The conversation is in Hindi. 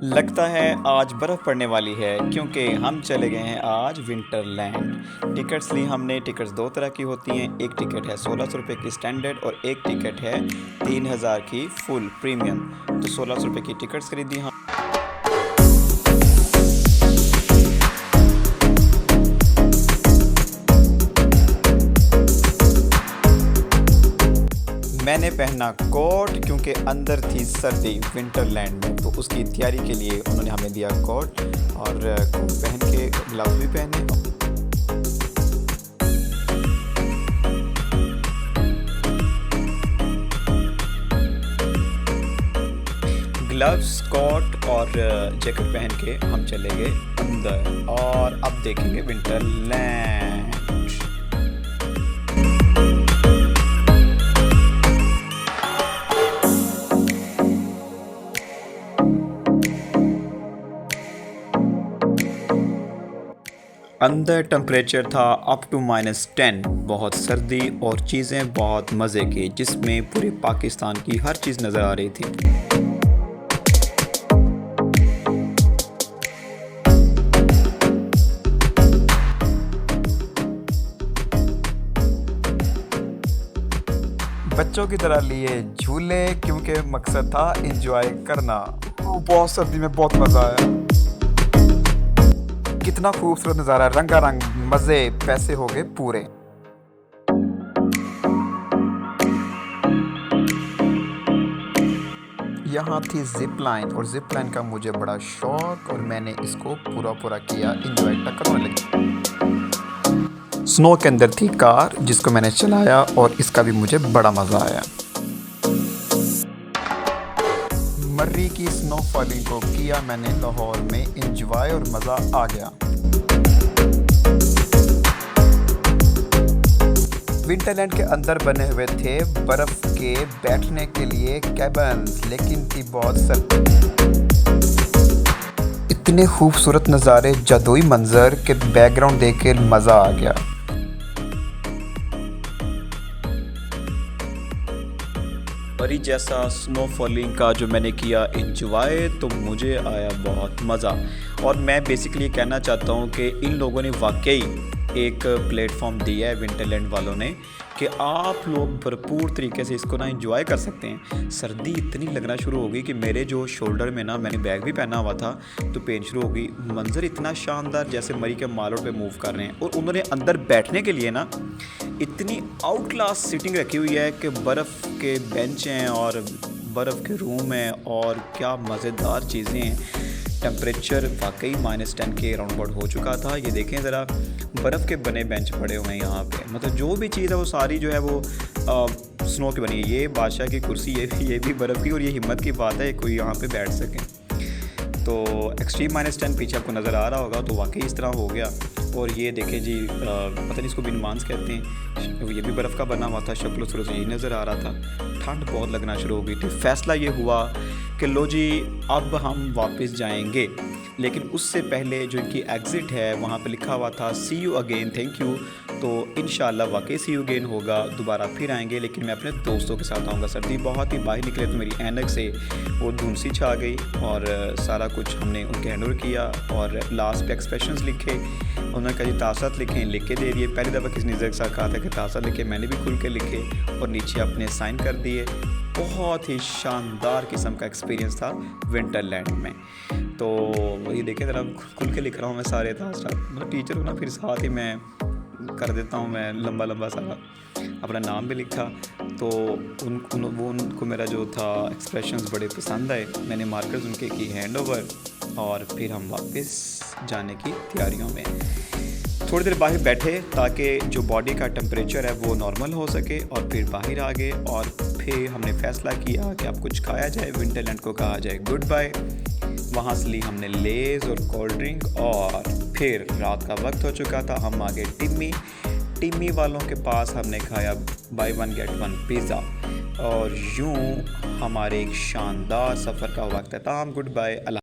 लगता है आज बर्फ़ पड़ने वाली है क्योंकि हम चले गए हैं आज विंटरलैंड। टिकट्स ली हमने। टिकट्स दो तरह की होती हैं, एक टिकट है 1600 रुपये की स्टैंडर्ड और एक टिकट है 3000 की फुल प्रीमियम। तो 1600 रुपये की टिकट्स खरीदी हम। मैंने पहना कोट क्योंकि अंदर थी सर्दी विंटरलैंड में, तो उसकी तैयारी के लिए उन्होंने हमें दिया कोट और कोट पहन के ग्लव्स भी पहने। ग्लव्स, कोट और जैकेट पहन के हम चले गए अंदर और अब देखेंगे विंटरलैंड। अंदर टेम्परेचर था अप टू -10, बहुत सर्दी और चीज़ें बहुत मज़े की, जिसमें पूरे पाकिस्तान की हर चीज़ नज़र आ रही थी। बच्चों की तरह लिए झूले क्योंकि मकसद था एंजॉय करना। बहुत सर्दी में बहुत मज़ा आया। कितना खूबसूरत नज़ारा, रंगारंग मज़े, पैसे हो गए पूरे। यहाँ थी जिप लाइन और जिप लाइन का मुझे बड़ा शौक और मैंने इसको पूरा किया, एंजॉय टक्कर होने लगी। स्नो के अंदर थी कार जिसको मैंने चलाया और इसका भी मुझे बड़ा मज़ा आया। मर्री की स्नो फॉलिंग को किया मैंने लाहौर में एंजॉय और मज़ा आ गया। विंटरलैंड के अंदर बने हुए थे बर्फ़ के बैठने के लिए कैबन्स, लेकिन थी बहुत सर्दी। इतने खूबसूरत नज़ारे, जादुई मंजर के बैकग्राउंड देख के मज़ा आ गया। मरी जैसा स्नो फॉलिंग का जो मैंने किया एंजॉय, तो मुझे आया बहुत मज़ा। और मैं बेसिकली कहना चाहता हूँ कि इन लोगों ने वाकई एक प्लेटफॉर्म दिया है विंटरलैंड वालों ने कि आप लोग भरपूर तरीके से इसको ना एंजॉय कर सकते हैं। सर्दी इतनी लगना शुरू हो गई कि मेरे जो शोल्डर में ना, मैंने बैग भी पहना हुआ था, तो पेन शुरू हो गई। मंजर इतना शानदार जैसे मरी के मालों पे मूव कर रहे हैं और उन्होंने अंदर बैठने के लिए ना इतनी आउट क्लास सीटिंग रखी हुई है कि बर्फ़ के बेंच हैं और बर्फ़ के रूम हैं और क्या मज़ेदार चीज़ें हैं। टेम्परेचर वाकई -10 के राउंड अबाउट हो चुका था। ये देखें ज़रा, बर्फ़ के बने बेंच पड़े हुए हैं यहाँ पे। मतलब जो भी चीज़ है वो सारी जो है वो स्नो की बनी है। ये बादशाह की कुर्सी, ये भी बर्फ़ की, और ये हिम्मत की बात है कोई यहाँ पे बैठ सके। तो एक्सट्रीम -10 पीछे आपको नज़र आ रहा होगा, तो वाकई इस तरह हो गया। और ये देखें जी, पता नहीं इसको बिनमांस कहते हैं, ये भी बर्फ़ का बना हुआ था। शक्ल सूरत यही नज़र आ रहा था। ठंड बहुत लगना शुरू हो गई थी। फ़ैसला ये हुआ कि लो जी, अब हम वापस जाएंगे, लेकिन उससे पहले जो इनकी एग्ज़िट है वहाँ पे लिखा हुआ था सी यू अगेन, थैंक यू। तो इंशाल्लाह वाकई सी यू अगेन होगा, दोबारा फिर आएंगे, लेकिन मैं अपने दोस्तों के साथ आऊँगा। सर्दी बहुत ही, बाहर निकले तो मेरी ऐनक से वो धुंध सी छा गई और सारा कुछ हमने उनके हैंड ओवर किया और लास्ट पे एक्सप्रेशंस लिखे। उन्होंने कहा जी तासत लिखें, लिख के दे दिए। पहली दफ़ा किसी ने के साथ कहा था कि तासत लिखे, मैंने भी खुल के लिखे और नीचे अपने साइन कर दिए। बहुत ही शानदार किस्म का एक्सपीरियंस था विंटरलैंड में। तो वही देखें ज़रा, खुल के लिख रहा हूँ मैं सारे तासत। मतलब टीचर को ना फिर साथ ही मैं कर देता हूँ, मैं लंबा सारा अपना नाम भी लिखा। तो उनको मेरा जो था एक्सप्रेशंस बड़े पसंद आए। मैंने मार्कर्स उनके की हैंड ओवर और फिर हम वापस जाने की तैयारियों में थोड़ी देर बाहर बैठे ताकि जो बॉडी का टेम्परेचर है वो नॉर्मल हो सके, और फिर बाहर आ गए और फिर हमने फ़ैसला किया कि अब कुछ खाया जाए, विंटरलैंड को कहा जाए गुड बाय। वहाँ से ली हमने लेज़ और कोल्ड ड्रिंक और फिर रात का वक्त हो चुका था। हम आ गए टिम्मी वालों के पास। हमने खाया बाय 1 गेट 1 पिज़्ज़ा और यूँ हमारे एक शानदार सफ़र का हुआ अख्ताम। Good bye.